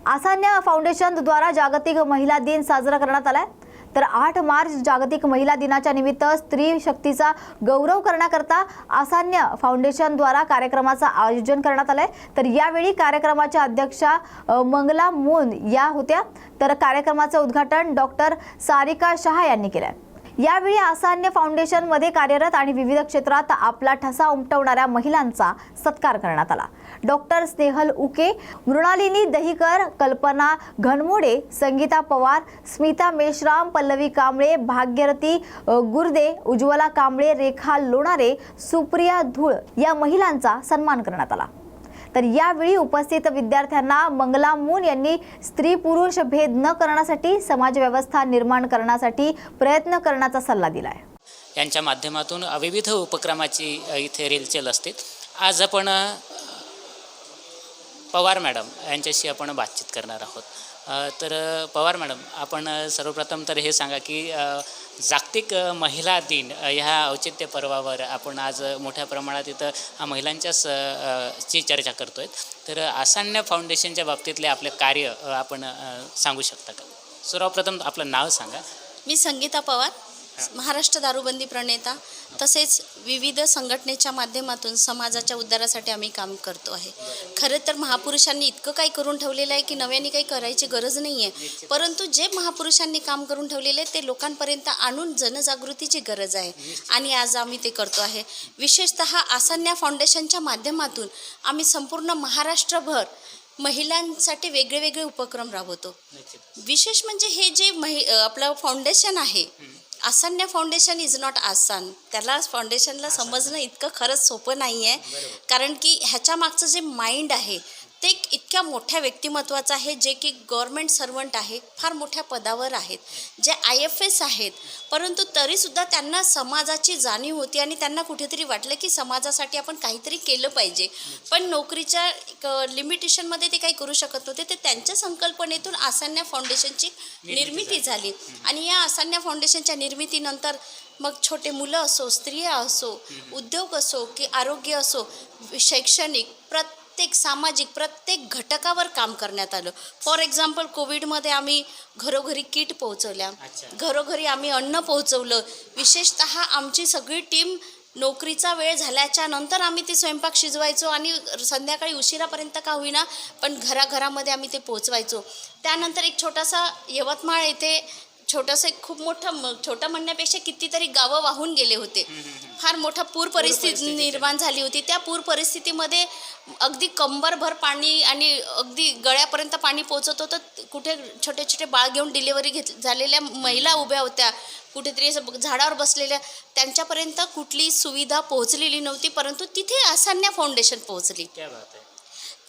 आसान्या foundation द्वारा जागतिक महिला दिन साजरा करण्यात आलाय। तर 8 मार्च जागतिक महिला दिनाच्या निमित्त स्त्री शक्तीचा गौरव करण्याकरता आसान्या फाउंडेशन द्वारा कार्यक्रमाचं आयोजन करण्यात आलंय। तर यावेळी कार्यक्रमाच्या अध्यक्षा मंगला मोन या होत्या। तर कार्यक्रमाचं उद्घाटन डॉक्टर सारिका शहा यांनी केलंय। यावेळी आसान्य फाउंडेशन मध्ये कार्यरत आणि विविध क्षेत्रात आपला ठसा उमटवणाऱ्या महिलांचा सत्कार करण्यात आला। डॉक्टर स्नेहल उके, मृणालिनी दहिकर, कल्पना घनमोडे, संगीता पवार, स्मिता मेश्राम, पल्लवी कांबळे, भाग्यरथी गुर्दे, उज्ज्वला कांबळे, रेखा लोणारे, सुप्रिया धूळ या महिलांचा सन्मान करण्यात आला। तर यावेळी उपस्थित विद्यार्थ्यांना मंगला मून यांनी स्त्री पुरुष भेद न करण्यासाठी समाज व्यवस्था निर्माण करण्यासाठी प्रयत्न करण्याचा सल्ला दिलाय। यांच्या माध्यमातून विविध उपक्रमाची इथे रेलचेल असते। आज आपण पवार मॅडम यांच्याशी आपण बातचीत करणार आहोत। तर पवार मॅडम, आपण सर्वप्रथम तर हे सांगा की जागतिक महिला दिन ह्या औचित्य पर्वावर आपण आज मोठ्या प्रमाणात इथं महिलांच्याच ची चर्चा करतोय। तर आसान्य फाउंडेशनच्या बाबतीतले आपले कार्य आपण सांगू शकता का? सर्वप्रथम आपलं नाव सांगा। मी संगीता पवार, महाराष्ट्र दारूबंदी प्रणेता, तसेच विविध संघटनेच्या माध्यमातून समाजाच्या उद्धारासाठी आम्ही काम करतो आहे। खरं तर महापुरुषांनी इतकं काही करून ठेवलेलं आहे की नव्याने काही करायची गरज नाही आहे, परंतु जे महापुरुषांनी काम करून ठेवलेले ते लोकांपर्यंत आणून जनजागृतीची गरज आहे आणि आज आम्ही ते करतो आहे। विशेषतः आसान्या फाउंडेशनच्या माध्यमातून आम्ही संपूर्ण महाराष्ट्रभर महिलांसाठी वेगळे वेगळे उपक्रम राबवतो। विशेष म्हणजे हे जे आपलं फाउंडेशन आहे, आसान्या फाउंडेशन इज नॉट आसान, त्याला फाउंडेशनला समजणं इतकं खरंच सोपं नाही आहे, कारण की ह्याच्या मागचं जे माइंड आहे ते इतक्या मोठ्या व्यक्तिमत्वाचं आहे, जे की गव्हर्नमेंट सर्वंट आहे, फार मोठ्या पदावर आहेत, जे IFS आहेत, परंतु तरीसुद्धा त्यांना समाजाची जाणीव होती आणि त्यांना कुठेतरी वाटलं की समाजासाठी आपण काहीतरी केलं पाहिजे, पण नोकरीच्या लिमिटेशनमध्ये ते काही करू शकत नव्हते। ते त्यांच्या संकल्पनेतून आसान्या फाउंडेशनची निर्मिती झाली आणि या आसान्या फाउंडेशनच्या निर्मितीनंतर मग छोटे मुलं असो, स्त्रिया असो, उद्योग असो की आरोग्य असो, शैक्षणिक प्रत्येक सामाजिक प्रत्येक घटकावर काम करण्यात आलं। फॉर एक्झाम्पल कोविडमध्ये आम्ही घरोघरी किट पोहोचवल्या, घरोघरी आम्ही अन्न पोहोचवलं। विशेषतः आमची सगळी टीम नोकरीचा वेळ झाल्याच्या नंतर आम्ही ते स्वयंपाक शिजवायचो आणि संध्याकाळी उशिरापर्यंत का होईना पण घराघरामध्ये आम्ही ते पोहोचवायचो। त्यानंतर एक छोटासा यवतमाळ येथे छोटंसं खूप मोठं, छोटं म्हणण्यापेक्षा कितीतरी गावं वाहून गेले होते, फार मोठा पूर परिस्थिती निर्माण झाली होती। त्या पूर परिस्थितीमध्ये अगदी कंबरभर पाणी आणि अगदी गळ्यापर्यंत पाणी पोचत होतं। कुठे छोटे छोटे बाळ घेऊन डिलिव्हरी झालेल्या महिला उभ्या होत्या, कुठेतरी असं झाडावर बसलेल्या, त्यांच्यापर्यंत कुठली सुविधा पोहोचलेली नव्हती, परंतु तिथे आसान्या फाउंडेशन पोहोचली।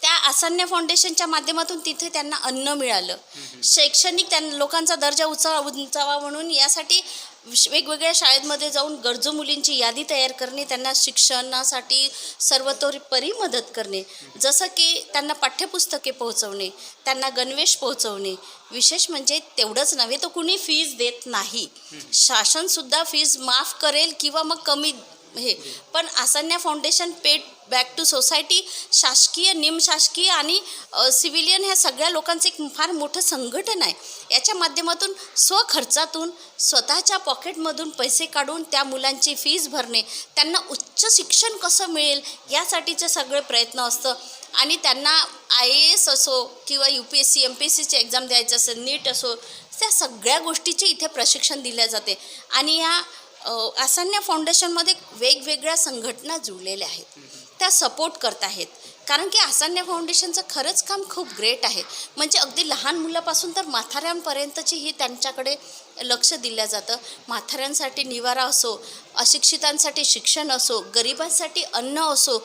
त्या आसान्या फाउंडेशनच्या माध्यमातून तिथे त्यांना अन्न मिळालं। शैक्षणिक लोकांचा दर्जा उंचावा म्हणून यासाठी वेगवेगळ्या शाळेमध्ये जाऊन गरजू मुलींची यादी तयार करणे, त्यांना शिक्षणासाठी सर्वतोपरी मदत करणे, जसं की त्यांना पाठ्यपुस्तके पोहोचवणे, त्यांना गणवेश पोहोचवणे। विशेष म्हणजे तेवढंच नव्हे तर कुणी फीज देत नाही, शासनसुद्धा फीज माफ करेल किंवा मग कमी हे, पण आसान्या foundation paid back to society, शासकीय, निमशासकीय आणि सिव्हिलियन ह्या सगळ्या लोकांचं एक फार मोठं संघटन आहे। याच्या माध्यमातून स्वखर्चातून स्वतःच्या पॉकेटमधून पैसे काढून त्या मुलांची फीज भरणे, त्यांना उच्च शिक्षण कसं मिळेल यासाठीचे सगळे प्रयत्न असतं आणि त्यांना IAS असो किंवा UPSC MPSCची एक्झाम द्यायचं असेल, नीट असो, त्या सगळ्या गोष्टीचे इथे प्रशिक्षण दिले जाते आणि या आसान्या फाउंडेशनमध्ये वेगवेगळ्या संघटना जुळलेल्या आहेत, त्या सपोर्ट करत आहेत, कारण की आसान्या फाउंडेशनचं खरंच काम खूप ग्रेट आहे। म्हणजे अगदी लहान मुलापासून तर म्हाताऱ्यांपर्यंतची त्यांच्याकडे लक्ष दिलं जातं। म्हाताऱ्यांसाठी निवारा असो, अशिक्षितांसाठी शिक्षण असो, गरिबांसाठी अन्न असो,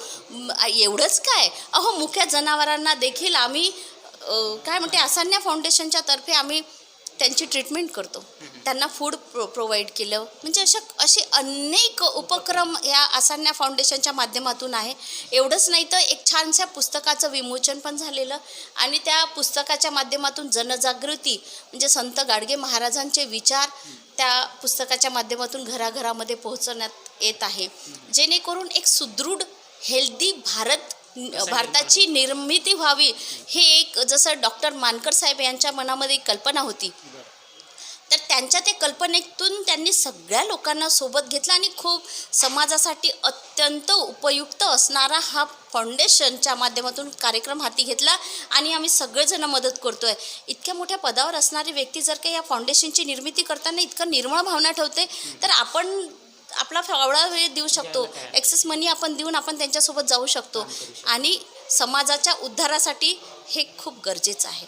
एवढंच काय, मुक्या जनावरांना देखील आम्ही काय म्हणते आसान्या फाउंडेशनच्या तर्फे आम्ही त्यांची ट्रीटमेंट करतो, त्यांना फूड प्रोव्हाइड केलं। म्हणजे असे अनेक उपक्रम या आसान्या फाउंडेशनच्या माध्यमातून आहे। एवढंच नाही तर एक छानशा पुस्तकाचं विमोचन पण झालेलं आणि त्या पुस्तकाच्या माध्यमातून जनजागृती म्हणजे संत गाडगे महाराजांचे विचार त्या पुस्तकाच्या माध्यमातून घराघरामध्ये पोहोचवण्यात येत आहे, जेणेकरून एक सुदृढ हेल्दी भारत भारताची निर्मिती व्हावी, हे एक जसं डॉक्टर मानकर साहेब यांच्या मनामध्ये एक कल्पना होती, तर त्यांच्या त्या कल्पनेतून त्यांनी सगळ्या लोकांना सोबत घेतलं आणि खूप समाजासाठी अत्यंत उपयुक्त असणारा हा फाउंडेशनच्या माध्यमातून कार्यक्रम हाती घेतला आणि आम्ही सगळेजण मदत करतो आहे. इतक्या मोठ्या पदावर असणारी व्यक्ती जर का या फाउंडेशनची निर्मिती करताना इतकं निर्मळ भावना ठेवते, तर आपण आपला फावडा वेळ देऊ शकतो, एक्सेस मनी आपण देऊन आपण त्यांच्यासोबत जाऊ शकतो आणि समाजाच्या उद्धारासाठी हे खूप गरजेचं आहे.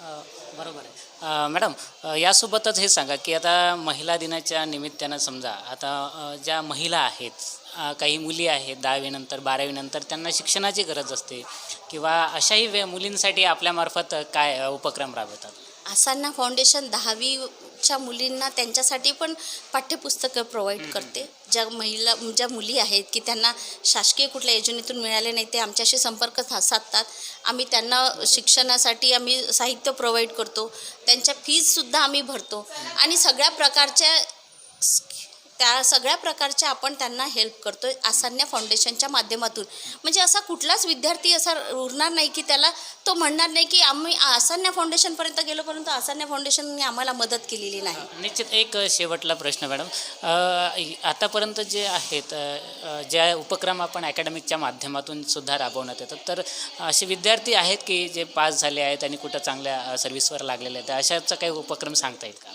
बरोबर आहे. मॅडम, यासोबतच हे सांगा की आता महिला दिनाच्या निमित्तानं समजा आता ज्या महिला आहेत, काही मुली आहेत 10वी नंतर 12वी नंतर, त्यांना शिक्षणाची गरज असते किंवा अशाही मुलींसाठी आपल्यामार्फत काय उपक्रम राबवतात? आसान्ना फाउंडेशन 10वीच्या मुलींना त्यांच्यासाठी पण पाठ्यपुस्तकं प्रोव्हाइड करते. ज्या मुली आहेत की त्यांना शासकीय कुठल्या योजनेतून मिळाले नाही, ते आमच्याशी संपर्क साधतात. आम्ही त्यांना शिक्षणासाठी आम्ही साहित्य प्रोव्हाइड करतो, त्यांच्या फीजसुद्धा आम्ही भरतो आणि त्या सगळ्या प्रकारच्या आपण त्यांना हेल्प करतो आहे आसान्या फाउंडेशनच्या माध्यमातून. म्हणजे असा कुठलाच विद्यार्थी असा उरणार नाही की त्याला तो म्हणणार नाही की आम्ही आसान्या फाउंडेशनपर्यंत गेलो, परंतु आसान्या फाउंडेशनने आम्हाला मदत केलेली नाही. निश्चित. एक शेवटला प्रश्न मॅडम, आतापर्यंत जे आहेत ज्या उपक्रम आपण अकॅडमिकच्या माध्यमातून सुद्धा राबवण्यात येतात, तर असे विद्यार्थी आहेत की जे पास झाले आहेत आणि कुठं चांगल्या सर्व्हिसवर लागलेले आहेत, अशाचा काही उपक्रम सांगता येईल का?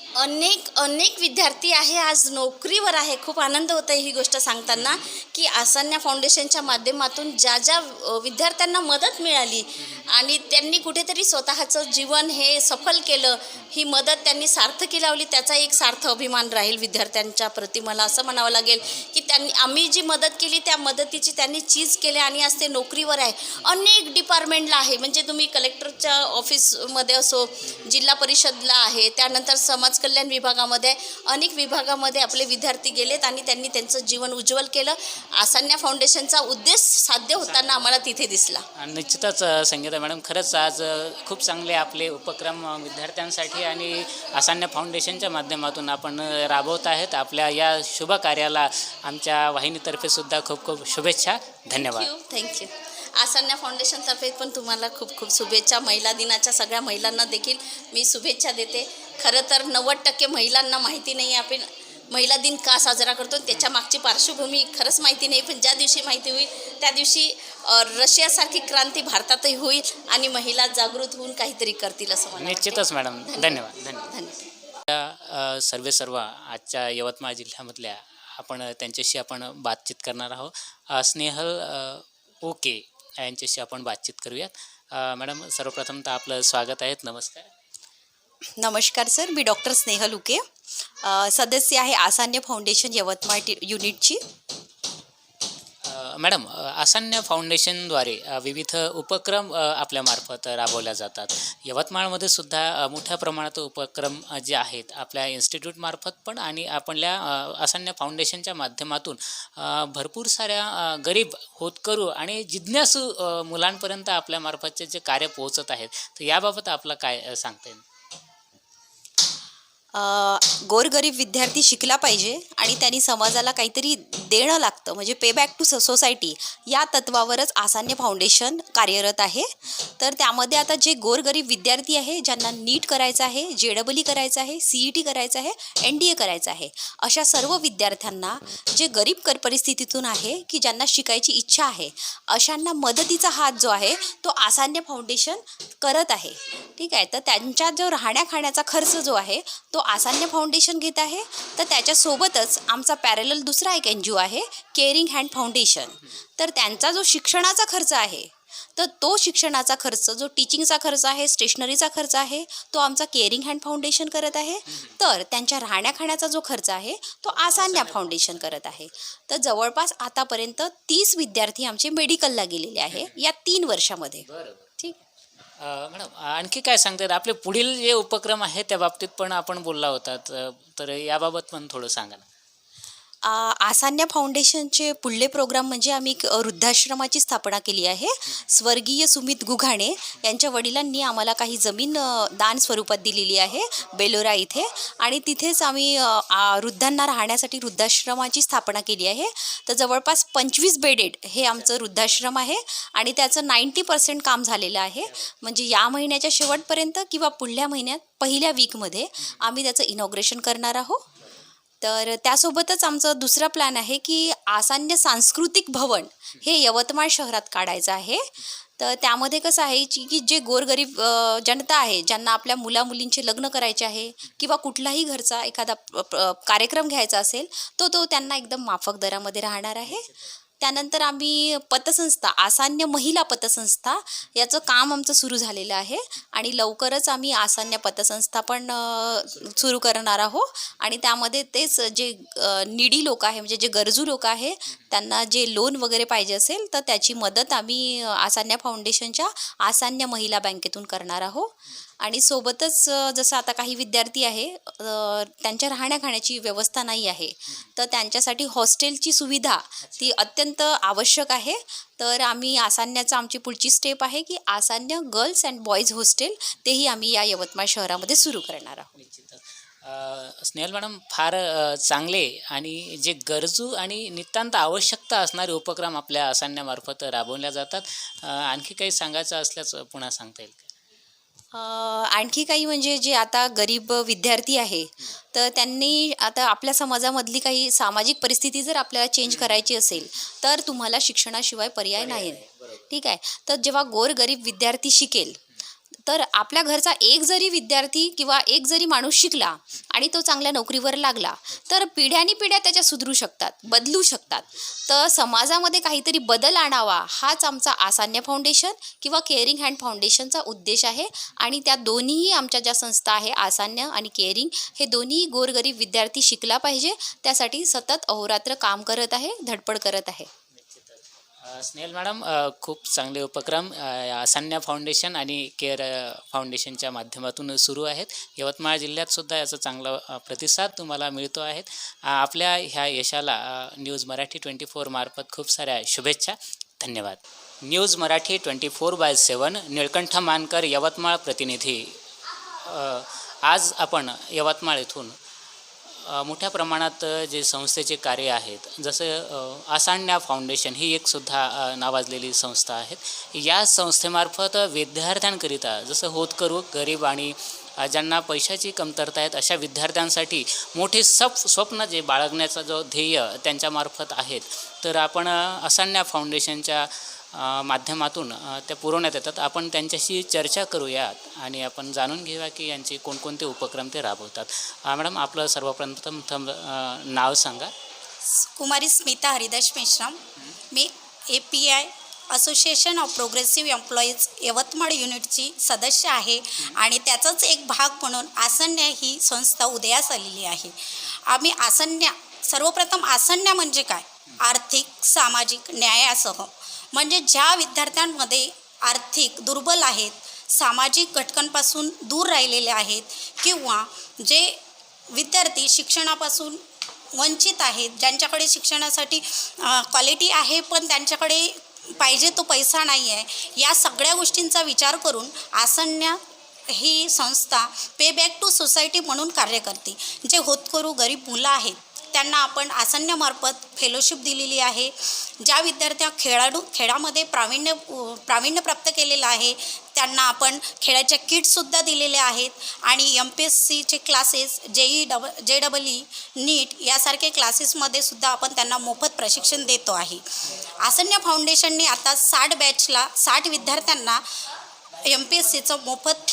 अनेक विद्यार्थी आहे आज नोकरीवर आहे. खूप आनंद होत आहे ही गोष्ट सांगताना की आसान्या फाउंडेशनच्या माध्यमातून ज्या विद्यार्थ्यांना मदत मिळाली आणि त्यांनी कुठेतरी स्वतःचं जीवन हे सफल केलं, ही मदत त्यांनी सार्थकी लावली, त्याचा एक सार्थ अभिमान राहील विद्यार्थ्यांच्या प्रती. मला असं म्हणावं लागेल की आम्ही जी मदत केली त्या मदतीची त्यांनी चीज केले आणि आज ते नोकरीवर आहे. अनेक डिपार्टमेंटला आहे, म्हणजे तुम्ही कलेक्टरच्या ऑफिसमध्ये असो, जिल्हा परिषदला आहे, त्यानंतर समाज कल्याण विभागामध्ये, अनेक विभागामध्ये आपले विद्यार्थी गेलेत आणि त्यांनी त्यांचं जीवन उज्ज्वल केलं. आसान्या फाउंडेशनचा उद्देश साध्य होताना आम्हाला तिथे दिसला. निश्चितच संगीता मॅडम, खरंच आज खूप चांगले आपले उपक्रम विद्यार्थ्यांसाठी आणि आसान्या फाउंडेशनच्या माध्यमातून आपण राबवत आहेत. आपल्या या शुभ कार्याला आमच्या वाहिनीतर्फे सुद्धा खूप खूप शुभेच्छा. धन्यवाद. थँक्यू. आसान्या फाउंडेशनतर्फे पण तुम्हाला खूप खूप शुभेच्छा. महिला दिनाच्या सगळ्या महिलांना देखील मी शुभेच्छा देते. खरं तर 90% महिलांना माहिती नाही आपण महिला दिन का साजरा करतो, त्याच्या मागची पार्श्वभूमी खरंच माहिती नाही. पण ज्या दिवशी माहिती होईल त्या दिवशी रशियासारखी क्रांती भारतातही होईल आणि महिला जागृत होऊन काहीतरी करतील असं मला निश्चितच मॅडम. धन्यवाद. धन्यवाद. सर्व आजच्या यवतमाळ जिल्ह्यामधल्या आपण त्यांच्याशी आपण बातचीत करणार आहोत. स्नेहल ओके यांच्याशी आपण बातचीत करूयात. मॅडम, सर्वप्रथम तर आपलं स्वागत आहे. नमस्कार. नमस्कार सर, मी डॉक्टर स्नेहल उके, सदस्य आहे आसान्य फाउंडेशन यवतमाळ युनिटची. मॅडम, आसान्य फाउंडेशनद्वारे विविध उपक्रम आपल्यामार्फत राबवल्या जातात. यवतमाळमध्ये सुद्धा मोठ्या प्रमाणात उपक्रम जे आहेत आपल्या इन्स्टिट्यूटमार्फत पण आणि आपल्या आसान्य फाउंडेशनच्या माध्यमातून भरपूर साऱ्या गरीब, होतकरू आणि जिज्ञासू मुलांपर्यंत आपल्यामार्फतचे जे कार्य पोहोचत आहेत, तर याबाबत आपलं काय सांगता येईल? गोरगरीब विद्यार्थी शिकला पाहिजे आणि त्यांनी समाजाला काहीतरी देणं लागतं, म्हणजे पे बॅक टू सोसायटी या तत्वावरच आसान्य फाउंडेशन कार्यरत आहे. तर त्यामध्ये आता जे गोरगरीब विद्यार्थी आहे, ज्यांना नीट करायचं आहे, JEE करायचं आहे, CET करायचं आहे, NDA करायचं आहे, अशा सर्व विद्यार्थ्यांना जे गरीब परिस्थितीतून आहे की ज्यांना शिकायची इच्छा आहे, अशांना मदतीचा हात जो आहे तो आसान्य फाउंडेशन करत आहे. ठीक आहे. तर त्यांच्या जो राहण्या खाण्याचा खर्च जो आहे तो आसान्य फाउंडेशन घेत आहे. तर त्याच्यासोबतच आमचा पॅरलल दुसरा एक NGO आहे, केअरिंग हँड फाउंडेशन. तर त्यांचा जो शिक्षणाचा खर्च आहे, तर तो शिक्षणाचा खर्च, जो टीचिंगचा खर्च आहे, स्टेशनरीचा खर्च आहे, तो आमचा केअरिंग हँड फाउंडेशन करत आहे. तर त्यांच्या राहण्या खाण्याचा जो खर्च आहे तो आसान्य फाउंडेशन करत आहे. तर जवळपास आतापर्यंत 30 विद्यार्थी आमचे मेडिकलला गेलेले आहे या 3 वर्षामध्ये. ठीक. मॅडम, आणखी काय सांगतात? आपले पुढील जे उपक्रम आहेत त्या बाबतीत पण आपण बोलला होतात, तर याबाबत पण थोडं सांगा ना. आसान्या फाउंडेशनचे पुढले प्रोग्राम म्हणजे आम्ही एक वृद्धाश्रमाची स्थापना केली आहे. स्वर्गीय सुमित गुघाणे यांच्या वडिलांनी आम्हाला काही जमीन दान स्वरूपात दिलेली आहे बेलोरा इथे, आणि तिथेच आम्ही वृद्धांना राहण्यासाठी वृद्धाश्रमाची स्थापना केली आहे. तर जवळपास 25 बेडेड हे आमचं वृद्धाश्रम आहे आणि त्याचं 90% काम झालेलं आहे. म्हणजे या महिन्याच्या शेवटपर्यंत किंवा पुढल्या महिन्यात पहिल्या वीकमध्ये आम्ही त्याचं इनॉग्रेशन करणार आहोत. तर त्यासोबतच आमचं दुसरा प्लॅन आहे की आसान्य सांस्कृतिक भवन हे यवतमाळ शहरात काढायचं आहे. तर त्यामध्ये कसं आहे की जे गोरगरीब जनता आहे, ज्यांना आपल्या मुलामुलींचे लग्न करायचे आहे किंवा कुठलाही घरचा एखादा कार्यक्रम घ्यायचा असेल तो त्यांना एकदम माफक दरामध्ये राहणार आहे. त्यानंतर आम्ही पतसंस्था, आसान्य महिला पतसंस्था याचं काम आमचं सुरू झालेलं आहे आणि लवकरच आम्ही आसान्य पतसंस्था पण सुरू करणार आहोत. आणि त्यामध्ये तेच जे निडी लोक आहे, म्हणजे जे गरजू लोक आहे, त्यांना जे लोन वगैरे पाहिजे असेल तर त्याची मदत आम्ही आसान्य फाउंडेशनच्या आसान्य महिला बँकेतून करणार आहोत. आणि सोबतच जसं आता काही विद्यार्थी आहे त्यांच्या राहण्या खाण्याची व्यवस्था नाही आहे, तर त्यांच्यासाठी हॉस्टेलची सुविधा ती अत्यंत आवश्यक आहे. तर आम्ही आसान्याचं आमची पुढची स्टेप आहे की आसान्य गर्ल्स अँड बॉईज हॉस्टेल तेही आम्ही या यवतमाळ शहरामध्ये सुरू करणार आहोत. निश्चितच स्नेहल मॅडम, फार चांगले आणि जे गरजू आणि नितांत आवश्यकता असणारे उपक्रम आपल्या आसान्यामार्फत राबवल्या जातात. आणखी काही सांगायचं असल्यास पुन्हा सांगता येईल का? आणखी काही म्हणजे जे आता गरीब विद्यार्थी आहे तर त्यांनी आता आपल्या समाजामधली काही सामाजिक परिस्थिती जर आपल्याला चेंज करायची असेल तर तुम्हाला शिक्षणाशिवाय पर्याय नाही. ठीक आहे. तर जेव्हा गोरगरीब विद्यार्थी शिकेल तर आपल्या घरचा एक जरी विद्यार्थी किंवा एक जरी माणूस शिकला आणि तो चांगल्या नोकरीवर लागला तर पिढ्यानपिढ्या त्याच्या सुधरू शकतात, बदलू शकतात. तर समाजामध्ये काहीतरी बदल आणावा हाच आमचा आसान्य फाउंडेशन किंवा केअरिंग हँड फाउंडेशनचा उद्देश आहे. आणि त्या दोन्हीही आमच्या ज्या संस्था आहे आसान्य आणि केअरिंग, हे दोन्ही गोरगरीब विद्यार्थी शिकला पाहिजे त्यासाठी सतत अहोरात्र काम करत आहे, धडपड करत आहे. स्नेहल मॅडम, खूप चांगले उपक्रम आसान्य फाउंडेशन आणि केअर फाउंडेशनच्या माध्यमातून सुरू आहेत. यवतमाळ जिल्ह्यात सुद्धा याचा चांगला प्रतिसाद तुम्हाला मिळतो आहे. आपल्या ह्या यशाला न्यूज मराठी 24 मार्फत खूप साऱ्या शुभेच्छा. धन्यवाद. न्यूज मराठी 24/7 निळकंठ मानकर, यवतमाळ प्रतिनिधी. आज आपण यवतमाळ येथून मोठ्या प्रमाणात जे संस्थेचे कार्य आहेत, जसं आसान्य फाउंडेशन ही एक सुद्धा नावाजलेली संस्था आहे. या संस्थेमार्फत विद्यार्थ्यांकरिता जसं होतकरू, गरीब आणि ज्यांना पैशाची कमतरता आहेत अशा विद्यार्थ्यांसाठी मोठे स्वप्न जे बाळगण्याचा जो ध्येय त्यांच्यामार्फत आहेत, तर आपण आसान्य फाउंडेशनच्या माध्यमातून त्या पुरवण्यात येतात. आपण त्यांच्याशी चर्चा करूयात आणि आपण जाणून घेऊया की यांचे कोणकोणते उपक्रम ते राबवतात. मॅडम, आपलं सर्वप्रथम नाव सांगा. कुमारी स्मिता हरिदास मेश्राम. मी API association of progressive employees Yavatmal युनिटची सदस्य आहे आणि त्याचाच एक भाग म्हणून आसान्य ही संस्था उदयास आलेली आहे. आम्ही सर्वप्रथम आसान्य म्हणजे काय? आर्थिक सामाजिक न्यायासह, म्हणजे ज्या विद्यार्थ्यांमध्ये आर्थिक दुर्बल आहेत, सामाजिक घटकांपासून दूर राहिलेले आहेत किंवा जे विद्यार्थी शिक्षणापासून वंचित आहेत, ज्यांच्याकडे शिक्षणासाठी क्वालिटी आहे पण त्यांच्याकडे पाहिजे तो पैसा नाही आहे, या सगळ्या गोष्टींचा विचार करून आसान्य ही संस्था पे बॅक टू सोसायटी म्हणून कार्य करते. जे होतकरू गरीब मुलं आहेत त्यांना आपण आसान्यमार्फत फेलोशिप दिलेली आहे. ज्या विद्यार्थ्या खेळामध्ये प्रावीण्य प्राप्त केलेलं आहे त्यांना आपण खेळाच्या किटसुद्धा दिलेल्या आहेत. आणि MPSCचे क्लासेस, JEE, नीट यासारखे क्लासेसमध्ये सुद्धा आपण त्यांना मोफत प्रशिक्षण देतो आहे. आसान्य फाउंडेशनने आता 60 विद्यार्थ्यांना MPSCचं मोफत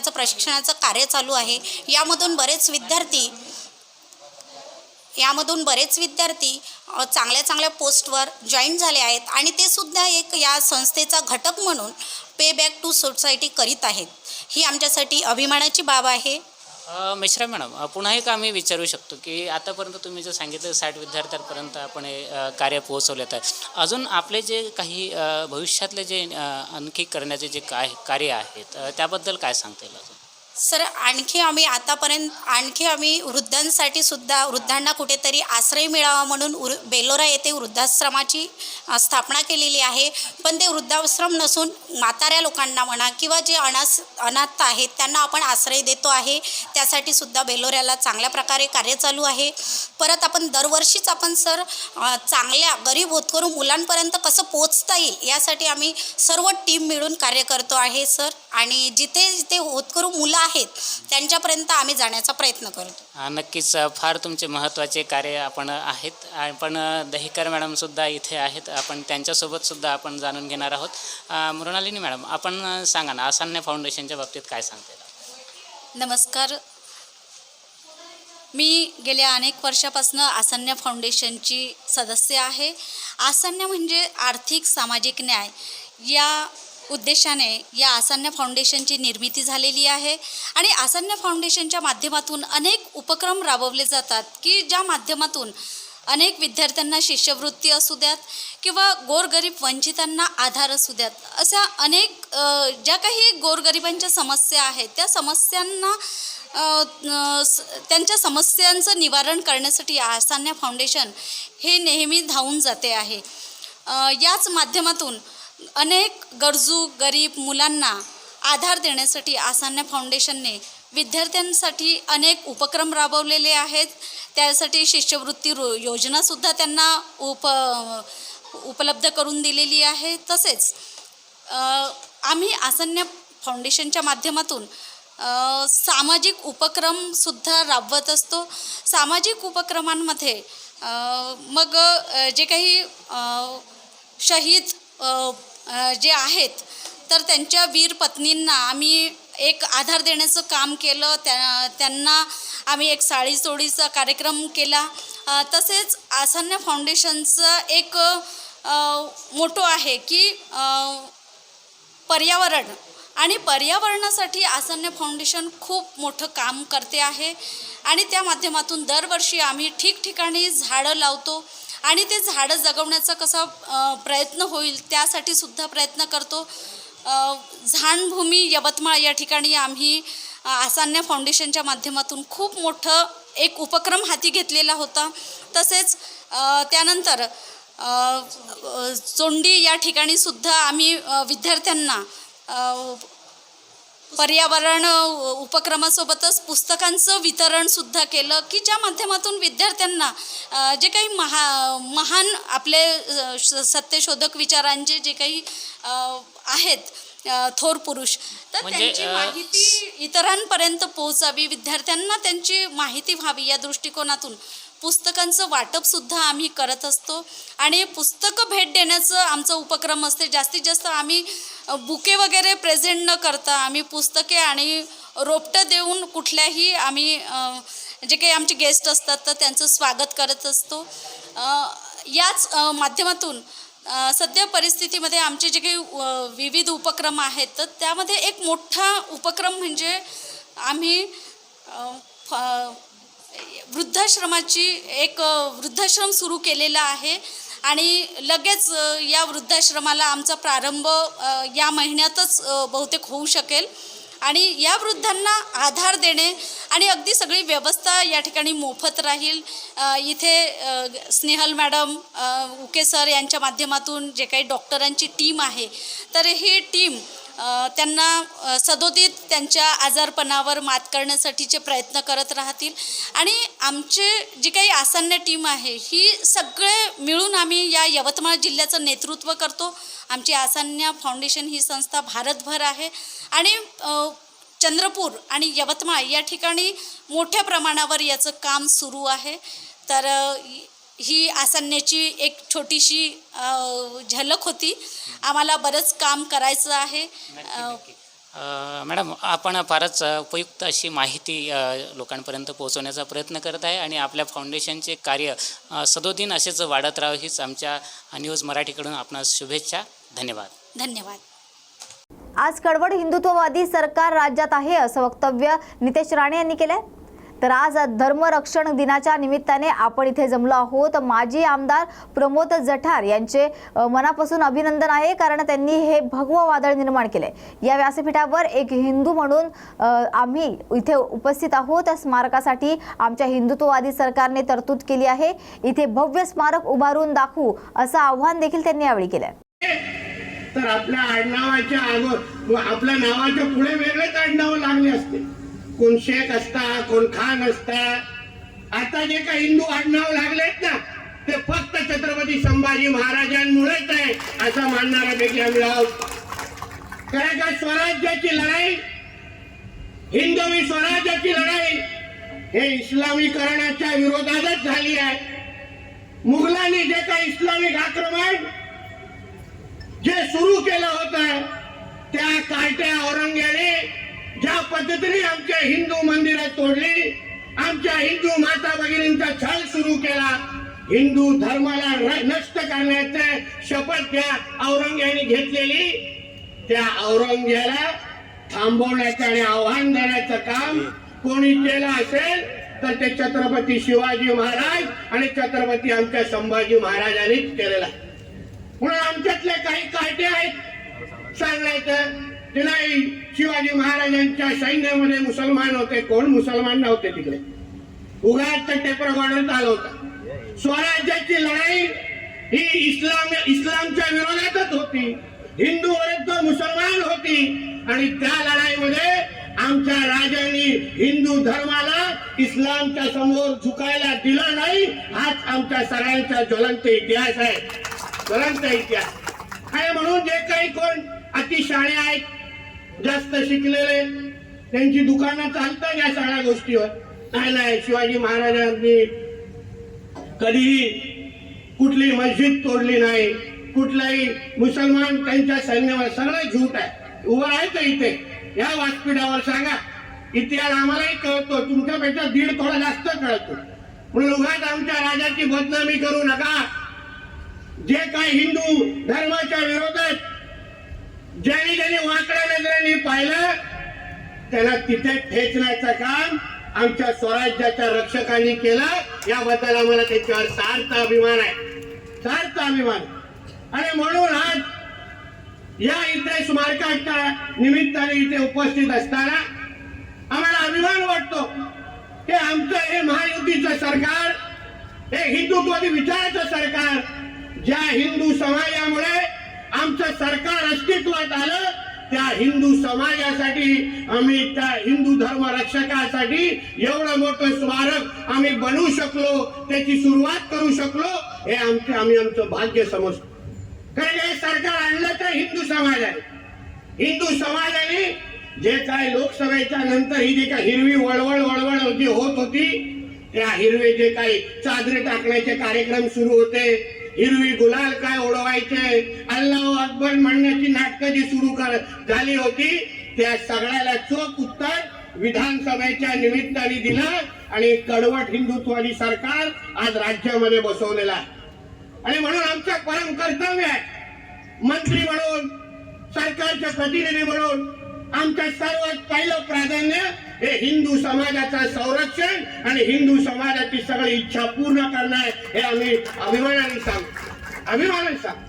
प्रशिक्षणाचं कार्य चालू आहे. यामधून बरेच विद्यार्थी चांगल्या पोस्टवर जॉईन झाले आहेत आणि ते सुद्धा एक या संस्थेचा घटक म्हणून पे बॅक टू सोसायटी करीत आहेत. ही आमच्यासाठी अभिमानाची बाब आहे. मिश्रा मॅडम, पुन्हा एक आम्ही विचारू शकतो की आतापर्यंत तुम्ही जे सांगितलं 60 विद्यार्थ्यांपर्यंत आपण हे कार्य पोहोचवलेत आहे. अजून आपले जे काही भविष्यातले जे आणखी करण्याचे जे कार्य आहेत त्याबद्दल काय सांगता येईल अजून? सर आणखी आम्ही वृद्धांसाठी सुद्धा वृद्धांना कुठेतरी आश्रय मिळावा म्हणून बेलोरा येथे वृद्धाश्रमाची स्थापना केलेली आहे. पण ते वृद्धाश्रम नसून म्हाताऱ्या लोकांना म्हणा किंवा जे अनाथ आहेत त्यांना आपण आश्रय देतो आहे. त्यासाठी सुद्धा बेलोऱ्याला चांगल्या प्रकारे कार्य चालू आहे. परत आपण दरवर्षीच आपण सर चांगल्या गरीब होतकरू मुलांपर्यंत कसं पोचता येईल यासाठी आम्ही सर्व टीम मिळून कार्य करतो आहे सर. आणि जिथे जिथे होतकरू मुलं आहेत त्यांच्यापर्यंत आम्ही जाण्याचा प्रयत्न करतो. नक्कीच फार तुमचे महत्त्वाचे कार्य आपण आहेत. आपण दहिकर मॅडमसुद्धा इथे आहेत. आपण त्यांच्यासोबतसुद्धा आपण जाणून घेणार आहोत. मृणालिनी मॅडम, आपण सांगा ना, आसान्य फाउंडेशनच्या बाबतीत काय सांगते? नमस्कार. मी गेल्या अनेक वर्षापासून आसान्य फाउंडेशनची सदस्य आहे. आसान्य म्हणजे आर्थिक सामाजिक न्याय या उद्देशाने या आसान्य फाउंडेशनची निर्मिती झालेली आहे. आणि आसान्य फाउंडेशनच्या माध्यमातून अनेक उपक्रम राबवले जातात की ज्या माध्यमातून अनेक विद्यार्थ्यांना शिष्यवृत्ती असू द्यात किंवा गोरगरीब वंचितांना आधार असू द्यात, अशा अनेक ज्या काही गोरगरिबांच्या समस्या आहेत त्या समस्यांना त्यांच्या समस्यांचं निवारण करण्यासाठी आसान्य फाउंडेशन हे नेहमी धावून जाते आहे. याच माध्यमातून अनेक गरजू गरीब मुलांना आधार देण्यासाठी आसान्य फाउंडेशनने विद्यार्थ्यांसाठी अनेक उपक्रम राबवलेले आहेत. त्यासाठी शिष्यवृत्ती योजनासुद्धा त्यांना उपलब्ध करून दिलेली आहे. तसेच आम्ही आसान्य फाउंडेशनच्या माध्यमातून सामाजिक उपक्रमसुद्धा राबवत असतो. सामाजिक उपक्रमांमध्ये मग जे काही शहीद जे आहेत तर त्यांच्या वीर पत्नींना आम्ही एक आधार देण्याचं काम केलं. त्यांना आम्ही एक साडी चोळीचा कार्यक्रम केला. तसेच आसान्य फाउंडेशनचा एक मोटो आहे की पर्यावरण आणि पर्यावरणासाठी आसान्य फाउंडेशन खूप मोठं काम करते आहे. आणि त्या माध्यमातून दरवर्षी आम्ही ठिकठिकाणी झाडं लावतो आणि ते झाडं जगवण्याचा कसा प्रयत्न होईल त्यासाठी सुद्धा प्रयत्न करतो. झाडभूमी यवतमाळ या ठिकाणी आम्ही आसान्य फाउंडेशनच्या माध्यमातून खूप मोठं एक उपक्रम हाती घेतलेला होता. तसेच त्यानंतर चोंडी या ठिकाणी सुद्धा आम्ही विद्यार्थ्यांना पर्यावरण उपक्रमासोबतच पुस्तकांचं वितरणसुद्धा केलं की ज्या माध्यमातून विद्यार्थ्यांना जे काही महान आपले सत्यशोधक विचारांचे जे काही आहेत थोर पुरुष तर त्यांची माहिती इतरांपर्यंत पोहोचावी, विद्यार्थ्यांना त्यांची माहिती व्हावी या दृष्टिकोनातून पुस्तकांचं वाटपसुद्धा आम्ही करत असतो. आणि पुस्तकं भेट देण्याचं आमचं उपक्रम असते. जास्तीत जास्त आम्ही बुके वगैरे प्रेझेंट न करता आम्ही पुस्तके आणि रोपटं देऊन कुठल्याही आम्ही जे काही आमचे गेस्ट असतात तर त्यांचं स्वागत करत असतो. याच माध्यमातून सध्या परिस्थितीमध्ये आमचे जे काही विविध उपक्रम आहेत तर त्यामध्ये एक मोठा उपक्रम म्हणजे आम्ही वृद्धाश्रम सुरू केलेला आहे. आणि लगेच या वृद्धाश्रमाला आमचा प्रारंभ या महिन्यातच बहुतेक होऊ शकेल. आणि या वृद्धांना आधार देणे आणि अगदी सगळी व्यवस्था या ठिकाणी मोफत राहील. इथे स्नेहल मॅडम उके सर यांच्या माध्यमातून जे काही डॉक्टरांची टीम आहे तर ही टीम त्यांना सदोदित त्यांच्या आजारपणावर मात करण्यासाठीचे प्रयत्न करत राहतील. आणि आमचे जी काही आसान्य टीम आहे ही सगळे मिळून आम्ही या यवतमाळ जिल्ह्याचं नेतृत्व करतो. आमची आसान्य फाउंडेशन ही संस्था भारतभर आहे आणि चंद्रपूर आणि यवतमाळ या ठिकाणी मोठ्या प्रमाणावर याचं काम सुरू आहे. तर ही आसान्याची एक छोटीशी झलक होती. आम्हाला बरंच काम करायचं आहे. मॅडम, आपण फारच उपयुक्त अशी माहिती लोकांपर्यंत पोहोचवण्याचा प्रयत्न करत आहे आणि आपल्या फाउंडेशनचे कार्य सदोदिन असेच वाढत राहावं हीच आमच्या न्यूज मराठीकडून आपणास शुभेच्छा. धन्यवाद. धन्यवाद. आज कडवड हिंदुत्ववादी सरकार राज्यात आहे असं वक्तव्य नितेश राणे यांनी केलंय. तर आज धर्मरक्षण दिनाच्या निमित्ताने आपण इथे जमलो आहोत. माजी आमदार प्रमोद जठार यांचे मनापासून अभिनंदन आहे, कारण त्यांनी हे भगवं वादळ निर्माण केले. या व्यासपीठावर एक हिंदू म्हणून आम्ही इथे उपस्थित आहोत. स्मारकासाठी आमच्या हिंदुत्ववादी सरकारने तरतूद केली आहे. इथे भव्य स्मारक उभारून दाखवू असं आव्हान देखील त्यांनी यावेळी केलं. तर आपल्या आडनावाच्या आपल्या नावाच्या पुढे वेगळेच आडनाव लागले असते. कोण शेख असता, कोण खान असता. आता जे काही हिंदू आडनाव लागलेत ना, ते फक्त छत्रपती संभाजी महाराजांमुळेच आहे असं मानणाऱ्यापैकी आम्ही आहोत. कारण का स्वराज्याची लढाई, हिंदवी स्वराज्याची लढाई हे इस्लामीकरणाच्या विरोधातच झाली आहे. मुघलांनी जे काही इस्लामिक आक्रमण जे सुरू केलं होतं, त्या कार्ट्या औरंग्याने ज्या पद्धतीने आमच्या हिंदू मंदिरं तोडली, आमच्या हिंदू माता भगिनींचा छळ सुरू केला, हिंदू धर्माला नष्ट करण्याचे शपथ त्या औरंग्याने घेतलेली, त्या औरंग्याला थांबवण्याचं आणि आव्हान देण्याचं काम कोणी केलं असेल तर ते छत्रपती शिवाजी महाराज आणि छत्रपती आमच्या संभाजी महाराजांनीच केलेला. म्हणून आमच्यातले काही कार्टे आहेत सांगायचं ते नाही. शिवाजी महाराजांच्या सैन्यामध्ये मुसलमान होते, कोण मुसलमान नव्हते तिकडे. उगाच टेपरगॉडर चालवता. स्वराज्याची लढाई ही इस्लामच्या विरोधातच होती, हिंदू विरुद्ध मुसलमान होती. आणि त्या लढाईमध्ये आमच्या राजांनी हिंदू धर्माला इस्लामच्या समोर झुकायला दिलं नाही. हाच आमच्या सगळ्यांचा ज्वलंत इतिहास आहे, ज्वलंत इतिहास. आणि म्हणून जे काही कोण अतिशाणे आहेत, जास्त शिकलेले, त्यांची दुकानं चालतात या सगळ्या गोष्टीवर. नाही, शिवाजी महाराजांनी कधीही कुठली मस्जिद तोडली नाही, कुठलाही मुसलमान त्यांच्या सैन्यावर, सगळं झूट आहे. उभं राहायचं इथे या व्यासपीठावर सांगा. इतिहास आम्हालाही कळतो, तुमच्यापेक्षा दीड थोडा जास्त कळतो. म्हणून उगाच आमच्या राजाची बदनामी करू नका. जे काही हिंदू धर्माच्या विरोधात ज्यांनी वाकड्या नजरेने पाहिलं त्यांना तिथे ठेचण्याचं काम आमच्या स्वराज्याच्या रक्षकांनी केलं. याबद्दल आम्हाला त्याच्यावर सार्थ अभिमान आहे, सार्थ अभिमान. आणि म्हणून आज या इथे स्मारकाच्या निमित्ताने इथे उपस्थित असताना आम्हाला अभिमान वाटतो की आमचं हे महायुतीचं सरकार, हे हिंदुत्ववादी विचाराचं सरकार, ज्या हिंदू समाजामुळे आमचं सरकार अस्तित्वात आलं, त्या हिंदू समाजासाठी आम्ही, त्या हिंदू धर्म रक्षकासाठी एवढं मोठं स्मारक आम्ही बनवू शकलो, त्याची सुरुवात करू शकलो, हे आम्ही आमचं भाग्य समजतो. कारण हे सरकार आणलं तर हिंदू समाज आहे. हिंदू समाजाने जे काय लोकसभेच्या नंतर ही जी काय हिरवी वळवळ जी होत होती, त्या हिरवे जे काही चादरे टाकण्याचे कार्यक्रम सुरू होते, हिरवी गुलाल काय ओढवायचे, अल्लाहू अकबर म्हणण्याची नाटकं जी सुरू झाली होती, त्या सगळ्याला चोख उत्तर विधानसभेच्या निमित्ताने दिलं. आणि कडवट हिंदुत्वादी सरकार आज राज्यामध्ये बसवलेला आहे. आणि म्हणून आमचं परम कर्तव्य आहे, मंत्री म्हणून, सरकारचे प्रतिनिधी म्हणून, आमचं सर्वात पहिलं प्राधान्य हे हिंदू समाजाचं संरक्षण आणि हिंदू समाजाची सगळी इच्छा पूर्ण करणं आहे. हे आम्ही अभिमानाने सांगतो.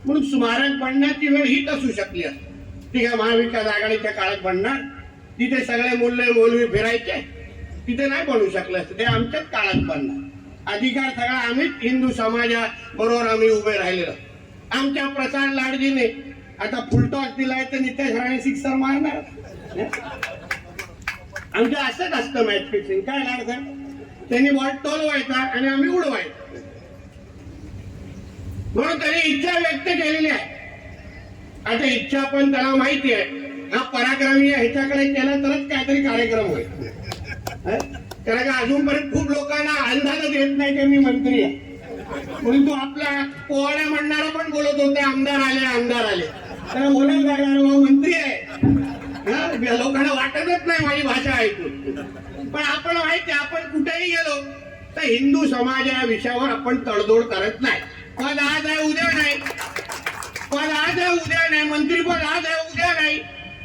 म्हणून स्मारक बनण्याची वेळ हीच असू शकली असते. ती काय महाविकास आघाडीच्या काळात बनणार, तिथे सगळे मौलवी फिरायचे, तिथे नाही बनवू शकले असते. ते आमच्याच काळात बनणार. अधिकार सगळा आम्हीच हिंदू समाजाबरोबर आम्ही उभे राहिलेलो. आमच्या प्रसाद लाडजीने आता फुलटॉस दिलाय तर नितेश राणे सिक्सर मारणार. आमचं असंच असतं मॅच फिक्सिंग. काय लाडकर त्यांनी बॉल टोलवायचा आणि आम्ही उडवायचं. म्हणून त्यांनी इच्छा व्यक्त केलेली आहे. आता इच्छा पण त्याला माहिती आहे, हा पराक्रमी ह्याच्याकडे केला तरच काहीतरी कार्यक्रम होईल. कारण का अजूनपर्यंत खूप लोकांना अंदाजच येत नाही की मी मंत्री आहे. म्हणून तो आपला पोवाड्या म्हणणारा पण बोलत होता, आमदार आले. त्याला बोलायला लागणार मंत्री आहे. लोकांना वाटतच नाही माझी भाषा ऐकून. पण आपण माहिती, आपण कुठेही गेलो तर हिंदू समाज या विषयावर आपण तडजोड करत नाही. पद आज आहे उद्या नाही, पद आज आहे उद्या नाही, मंत्रीपद आज आहे उद्या नाही.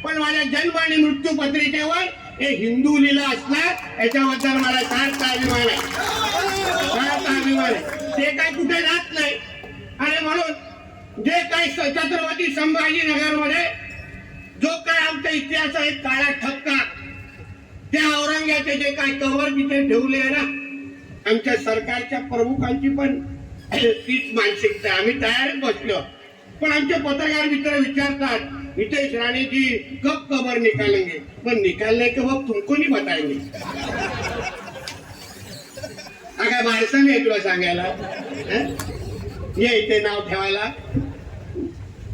पण माझ्या जन्म आणि मृत्यू पत्रिकेवर हे हिंदू लिहिलं असणार याच्याबद्दल मला सार्थ अभिमान आहे, सार्थ अभिमान आहे. ते काय कुठे जात नाही. आणि म्हणून जे काही छत्रपती संभाजीनगरमध्ये जो काय आमचा इतिहास आहे काळा ठपका, त्या औरंगाचे जे काही कव्हर तिथे ठेवले आहे ना, आमच्या सरकारच्या प्रमुखांची पण तीच मानसिकता. आम्ही तयारच बसलो, पण आमचे पत्रकार मित्र विचारतात नितेश राणे जी कब कबर निकालेंगे, पण निकालने के वक्त तुमको नहीं बताएंगे. काय माणसं नाही तुला सांगायला, ये इथे नाव ठेवायला.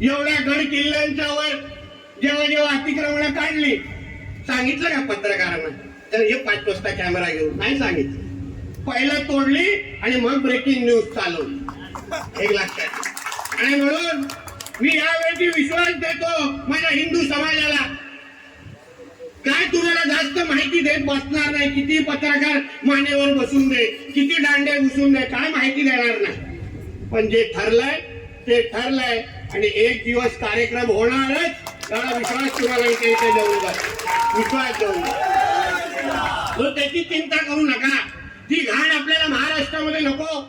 एवढ्या गड किल्ल्यांच्या वर जेव्हा जेव्हा अतिक्रमण काढली सांगितलं का पत्रकारांना तर हे 5 वाजता कॅमेरा घेऊन? नाही सांगितलं. पहिलं तोडली आणि मग ब्रेकिंग न्यूज चालवली. एक लक्षात. आणि म्हणून मी यावेळी विश्वास देतो माझ्या हिंदू समाजाला, काय तुम्हाला जास्त माहिती देत बसणार नाही. किती पत्रकार मानेवर बसून दे, किती दांडे घुसून दे, काय माहिती देणार नाही. पण जे ठरलंय ते ठरलंय आणि एक दिवस कार्यक्रम होणारच. त्याला विश्वास तुम्हाला इथे देऊन जा, विश्वास देऊन जा. त्याची चिंता करू नका. ती घाण आपल्याला महाराष्ट्रामध्ये नको.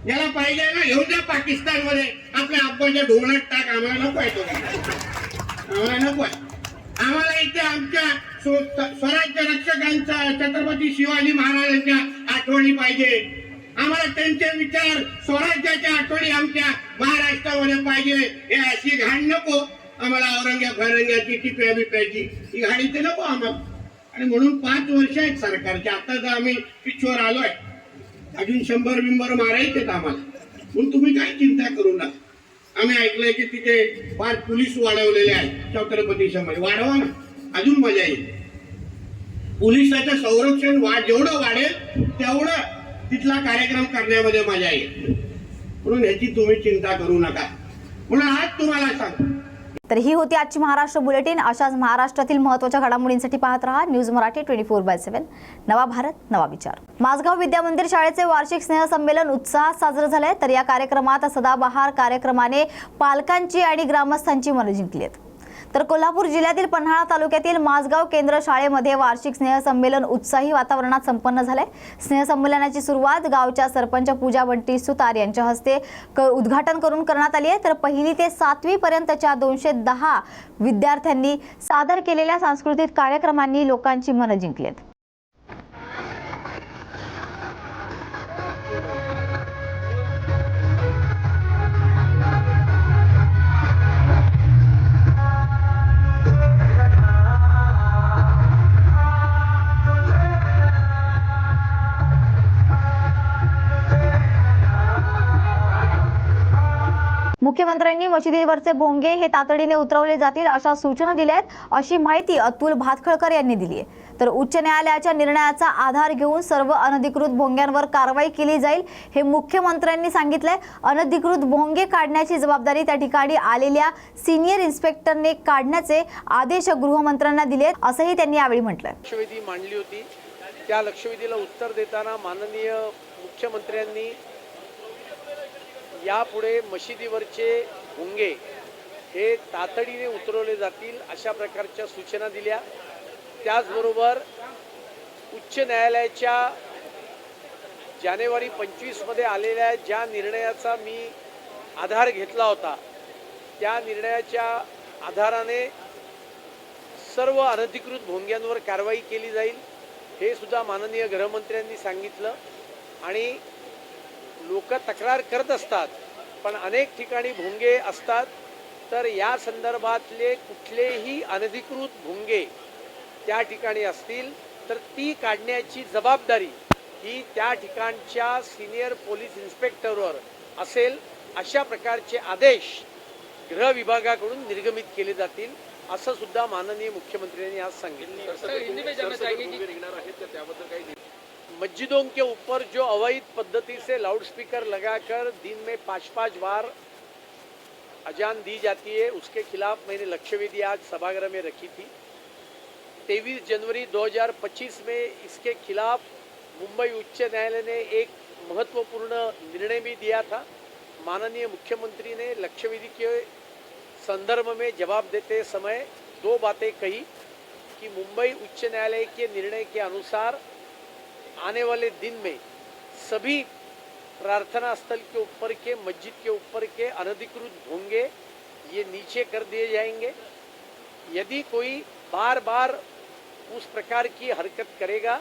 ज्याला पाहिजे ना घेऊन जा पाकिस्तानमध्ये, आपल्या आब्बाच्या ढोंगणात टाक. आम्हाला नको आहे तो, आम्हाला नको आहे. आम्हाला इथे आमच्या स्वराज्य रक्षकांचा छत्रपती शिवाजी महाराजांच्या आठवणी पाहिजे. आम्हाला त्यांचे विचार स्वराज्याच्या आठवणी आमच्या महाराष्ट्रामध्ये पाहिजे. हे अशी घाण नको आम्हाला. औरंग्याची टिप्या बिप्याची ही घाण इथे नको आम्हाला. आणि म्हणून 5 वर्ष आहेत सरकारचे. आता तर आम्ही पिचवर आलोय, अजून 100 बिंबर मारायचे आम्हाला. म्हणून तुम्ही काय चिंता करू नका. आम्ही ऐकलंय की तिथे 5 पोलीस वाढवलेले आहेत छत्रपती संभाजी. वाढवा ना, अजून मजा येईल. पोलिसाचं संरक्षण जेवढं वाढेल तेवढं तिथला कार्यक्रम करण्यामध्ये मजा येईल. म्हणून ह्याची तुम्ही चिंता करू नका. म्हणून आज तुम्हाला सांगतो. तर ही होती आजची महाराष्ट्र बुलेटिन. अशाच महाराष्ट्रातील महत्त्वाच्या घडामोडींसाठी पाहत रहा न्यूज मराठी 24/7. नवा भारत नवा विचार. माझगाव विद्या मंदिर शाळेचे वार्षिक स्नेहसंमेलन उत्साहात साजरे झाले. तर या कार्यक्रमात सदाबहार कार्यक्रमाने पालकांची आणि ग्रामस्थांची मनं जिंकली आहेत. तर कोल्हापूर जिल्ह्यातील पन्हाळा तालुक्यातील माझगाव केंद्र शाळेमध्ये वार्षिक स्नेहसंमेलन उत्साही वातावरणात संपन्न झाले. स्नेहसंमेलनाची सुरुवात गावच्या सरपंच पूजा बंटी सुतार यांच्या हस्ते उद्घाटन करून करण्यात आली आहे. तर 1ली ते 7वी पर्यंतच्या 210 विद्यार्थ्यांनी सादर केलेल्या सांस्कृतिक कार्यक्रमांनी लोकांची मनं जिंकली आहेत. मुख्यमंत्र्यांनी मशिदीवरचे भोंगे हे तातडीने उतरवले जातील अशा सूचना दिल्या आहेत, अशी माहिती अतुल भातखळकर यांनी दिली आहे. तर उच्च न्यायालयाच्या निर्णयाचा आधार घेऊन सर्व अनधिकृत भोंग्यांवर कारवाई केली जाईल हे मुख्यमंत्र्यांनी सांगितलंय. अनधिकृत भोंगे काढण्याची जबाबदारी त्या ठिकाणी आलेल्या सिनियर इन्स्पेक्टरने काढण्याचे आदेश गृहमंत्र्यांना दिलेत असंही त्यांनी यावेळी म्हटलंय. लक्षवेधी मांडली होती, त्या लक्षवेधीला उत्तर देताना माननीय मुख्यमंत्र्यांनी यापुढे मशिदीवरचे भोंगे हे तातडीने उतरवले जातील अशा प्रकारच्या सूचना दिल्या. त्याचबरोबर उच्च न्यायालयाच्या जानेवारी 25 आलेल्या ज्या निर्णयाचा मी आधार घेतला होता त्या निर्णयाच्या आधाराने सर्व अनधिकृत भोंग्यांवर कारवाई केली जाईल हे सुद्धा माननीय गृहमंत्र्यांनी सांगितलं. आणि लोक तक्रार करत असतात पण अनेक ठिकाणी भोंगे असतात. तर या संदर्भातले कुठलेही अनधिकृत भोंगे त्या ठिकाणी असतील तर ती काढण्याची जबाबदारी ही त्या ठिकाणच्या सिनियर पोलीस इन्स्पेक्टरवर असेल अशा प्रकारचे आदेश गृह विभागाकडून निर्गमित केले जातील असं सुद्धा माननीय मुख्यमंत्र्यांनी आज सांगितलं. मस्जिदों के ऊपर जो अवैध पद्धति से लाउडस्पीकर लगाकर दिन में 5-5 बार अजान दी जाती है उसके खिलाफ मैंने लक्ष्यवेधी आज सभागृह में रखी थी. 23 जनवरी 2025 में इसके खिलाफ मुंबई उच्च न्यायालय ने एक महत्वपूर्ण निर्णय भी दिया था. माननीय मुख्यमंत्री ने लक्ष्यवेधी के संदर्भ में जवाब देते समय 2 बातें कही. कि मुंबई उच्च न्यायालय के निर्णय के अनुसार आने वाले दिन में सभी प्रार्थना स्थल के ऊपर के, मस्जिद के ऊपर के अनधिकृत भोंगे ये नीचे कर दिए जाएंगे। यदि कोई बार बार उस प्रकार की हरकत करेगा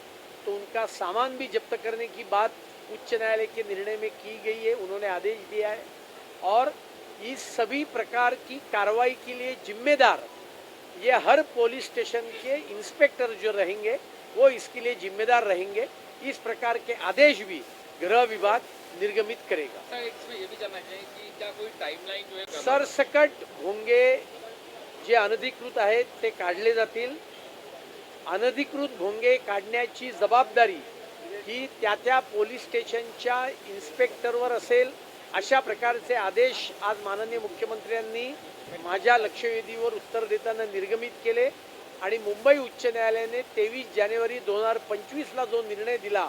तो उनका सामान भी जब्त करने की बात उच्च न्यायालय के निर्णय में की गई है, उन्होंने आदेश दिया है। और इस सभी प्रकार की कार्रवाई के लिए जिम्मेदार ये हर पुलिस स्टेशन के इंस्पेक्टर जो रहेंगे वो इसके लिए जिम्मेदार रहेंगे। इस प्रकार के आदेश भी गृह विभाग निर्गमित करेगा। सर, इसमें ये भी जानना चाहिए कि क्या कोई टाइमलाइन जो है सरसकट भोंगे जे अनधिकृत आहेत ते काढले जातील। अनधिकृत भोंगे काढण्याची जबाबदारी ही त्या पोलीस स्टेशनच्या इन्स्पेक्टरवर असेल। अशा प्रकारचे आदेश आज माननीय मुख्यमंत्र्यांनी माझ्या लक्षवेधीवर उत्तर देताना निर्गमित केले आणि मुंबई उच्च न्यायालयाने 23 जानेवारी 2025ला जो निर्णय दिला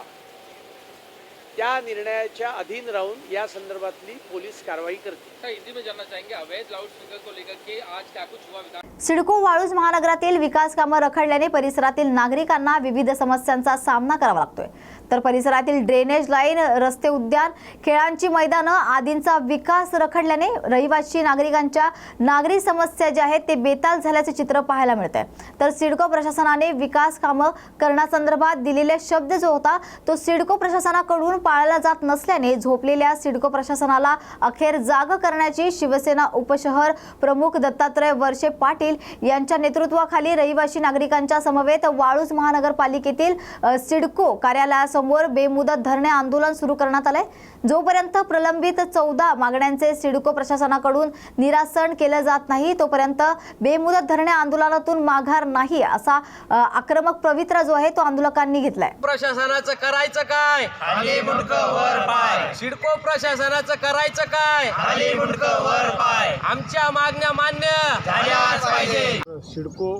त्या निर्णयाच्या अधीन राहून या संदर्भातली पोलीस कारवाई करते। सर, हिंदी में जानना चाहेंगे अवैध लाउड स्पीकर को लेकर के आज क्या कुछ हुआ विधान? सिडको वाळूज महानगरातील विकास कामं रखडल्याने परिसरातील नागरिकांना विविध समस्यांचा सामना करावा लागतोय। तर परिसरातील ड्रेनेज लाईन, रस्ते, उद्यान, खेळांची मैदानं आदींचा विकास रखडल्याने रहिवासी नागरिकांच्या नागरी समस्या ज्या आहेत ते बेताल झाल्याचे चित्र पाहायला मिळतंय। तर सिडको प्रशासनाने विकास कामं करण्यासंदर्भात दिलेले शब्द जो होता तो सिडको प्रशासनाकडून पाळला जात नसल्याने झोपलेल्या सिडको प्रशासनाला अखेर जाग करण्याची शिवसेना उपशहर प्रमुख दत्तात्रय वरसे पाटील यांच्या नेतृत्वाखाली रहिवासी नागरिकांच्या समवेत वाळूज महानगरपालिकेतील सिडको कार्यालयासमोर बेमुदत धरणे आंदोलन सुरू करण्यात आले। जोपर्यंत प्रलंबित 14 मागण्यांचे सिडको प्रशासनाकडून निरासन केले जात नाही तोपर्यंत बेमुदत धरणे आंदोलनातून माघार नाही असा आक्रमक पवित्रा जो आहे तो आंदोलकांनी घेतलाय। प्रशासनाचं करायचं काय? खाली मुंडकं वर पाय। सिडको प्रशासनाचं करायचं काय? खाली मुंडकं वर पाय। आमच्या मागण्या मान्य झाल्याच पाहिजे। सिडको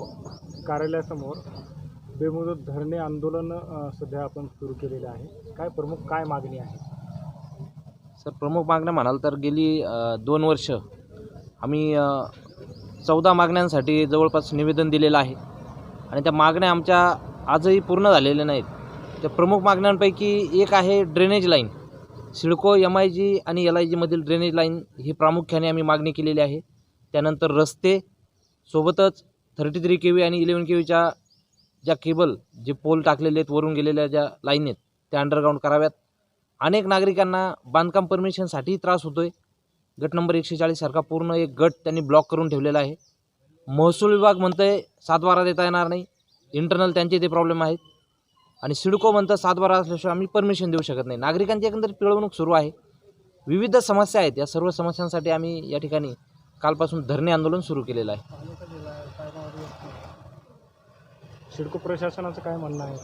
कार्यालयासमोर बेमुदत धरणे आंदोलन सध्या आपण सुरू केलेले आहे। काय प्रमुख काय मागणी आहे? सर, प्रमुख मागण्या म्हणाल तर गेली 2 वर्ष आम्ही 14 मागण्यांसाठी जवळपास निवेदन दिलेलं आहे आणि त्या मागण्या आमच्या आजही पूर्ण झालेल्या नाहीत। त्या प्रमुख मागण्यांपैकी एक आहे ड्रेनेज लाईन। सिडको MIG आणि LIG मधील ड्रेनेज लाईन ही प्रामुख्याने आम्ही मागणी केलेली आहे। त्यानंतर रस्ते, सोबतच 33 kV आणि 11 kVच्या ज्या केबल जे पोल टाकलेले आहेत वरून गेलेल्या ज्या लाईन आहेत त्या अंडरग्राऊंड कराव्यात। अनेक नागरिकांना बांधकाम परमिशनसाठी त्रास होतोय। गट नंबर 140 सारखा पूर्ण एक गट त्यांनी ब्लॉक करून ठेवलेला आहे। महसूल विभाग म्हणतोय 7/12 देता येणार नाही, इंटरनल त्यांचे ते प्रॉब्लेम आहेत आणि सिडको म्हणतं 7/12 असल्याशिवाय आम्ही परमिशन देऊ शकत नाही। नागरिकांची एकंदरीत पिळवणूक सुरू आहे। विविध समस्या आहेत, या सर्व समस्यांसाठी आम्ही या ठिकाणी कालपासून धरणे आंदोलन सुरू केलेलं आहे। सिडको प्रशासनाचं काय म्हणणं आहे?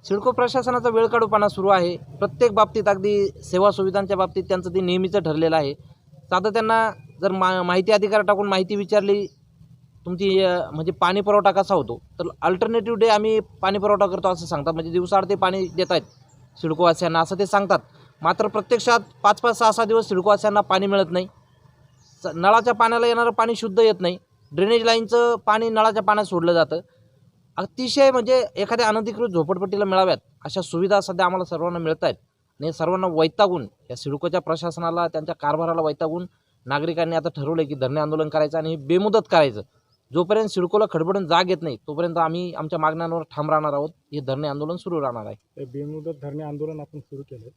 सिडको प्रशासनाचा वेळकाढूपणा सुरू आहे। प्रत्येक बाबतीत, अगदी सेवा सुविधांच्या बाबतीत त्यांचं ते नेहमीचं ठरलेलं आहे। साधं त्यांना जर माहिती अधिकार टाकून माहिती विचारली तुमची म्हणजे पाणी पुरवठा कसा होतो तर अल्टरनेटिव्ह डे आम्ही पाणी पुरवठा करतो असं सांगतात, म्हणजे दिवसाआड ते पाणी देत आहेत सिडकोवासियांना असं ते सांगतात। मात्र प्रत्यक्षात 5-5, 6-6 दिवस सिडकोवासियांना पाणी मिळत नाही। नळाच्या पाण्याला येणारं पाणी शुद्ध येत नाही। ड्रेनेज लाईनचं पाणी नळाच्या पाण्यात सोडलं जातं। अतिशय म्हणजे एखाद्या अनधिकृत झोपडपट्टीला मिळाव्यात अशा सुविधा सध्या आम्हाला सर्वांना मिळत आहेत आणि सर्वांना वैतागून या सिडकोच्या प्रशासनाला त्यांच्या कारभाराला वैतागून नागरिकांनी आता ठरवलं की धरणे आंदोलन करायचं आणि बेमुदत करायचं। जोपर्यंत सिडकोला खडबडून जाग येत नाही तोपर्यंत आम्ही आमच्या मागण्यांवर ठाम राहणार आहोत। हे धरणे आंदोलन सुरू राहणार आहे। बेमुदत धरणे आंदोलन आपण सुरू केले,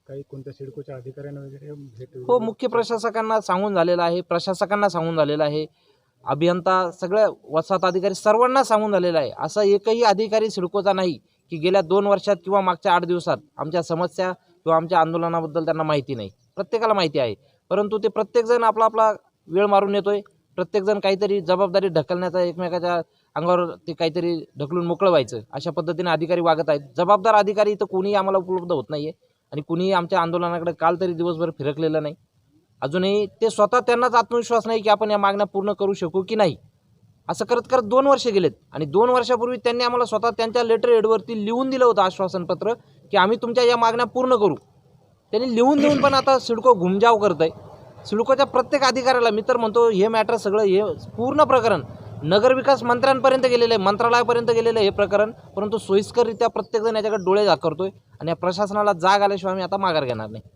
काही कोणत्या सिडकोच्या अधिकाऱ्यांना वगैरे भेट? हो, मुख्य प्रशासकांना सांगून झालेलं आहे, प्रशासकांना सांगून झालेलं आहे, अभियंता, सगळ्या वसाहत अधिकारी सर्वांना सांगून झालेलं आहे। असा एकही अधिकारी सिडकोचा नाही की गेल्या 2 वर्षात किंवा मागच्या 8 दिवसात आमच्या समस्या किंवा आमच्या आंदोलनाबद्दल त्यांना माहिती नाही। प्रत्येकाला माहिती आहे, परंतु ते प्रत्येकजण आपला आपला वेळ मारून येतोय। प्रत्येकजण काहीतरी जबाबदारी ढकलण्याचा, एकमेकाच्या अंगावर ते काहीतरी ढकलून मोकळं व्हायचं अशा पद्धतीने अधिकारी वागत आहेत। जबाबदार अधिकारी तर कोणीही आम्हाला उपलब्ध होत नाही आहे आणि कुणीही आमच्या आंदोलनाकडे काल तरी दिवसभर फिरकलेलं नाही। अजूनही ते स्वतः त्यांनाच आत्मविश्वास नाही की आपण या मागण्या पूर्ण करू शकू की नाही। असं करत करत 2 वर्ष गेलेत आणि 2 वर्षापूर्वी त्यांनी आम्हाला स्वतः त्यांच्या लेटर हेडवरती लिहून दिलं होतं आश्वासनपत्र की आम्ही तुमच्या या मागण्या पूर्ण करू। त्यांनी लिहून देऊन पण आता सिडको घुमजाव करत आहे। सिडकोच्या प्रत्येक अधिकाऱ्याला मी तर म्हणतो हे मॅटर सगळं हे पूर्ण प्रकरण नगरविकास मंत्र्यांपर्यंत गेलेलं आहे, मंत्रालयापर्यंत गेलेलं आहे हे प्रकरण, परंतु सोयीस्कररित्या प्रत्येकजण याच्याकडे डोळे झाकरतोय आणि या प्रशासनाला जाग आल्याशिवाय आम्ही आता माघार घेणार नाही.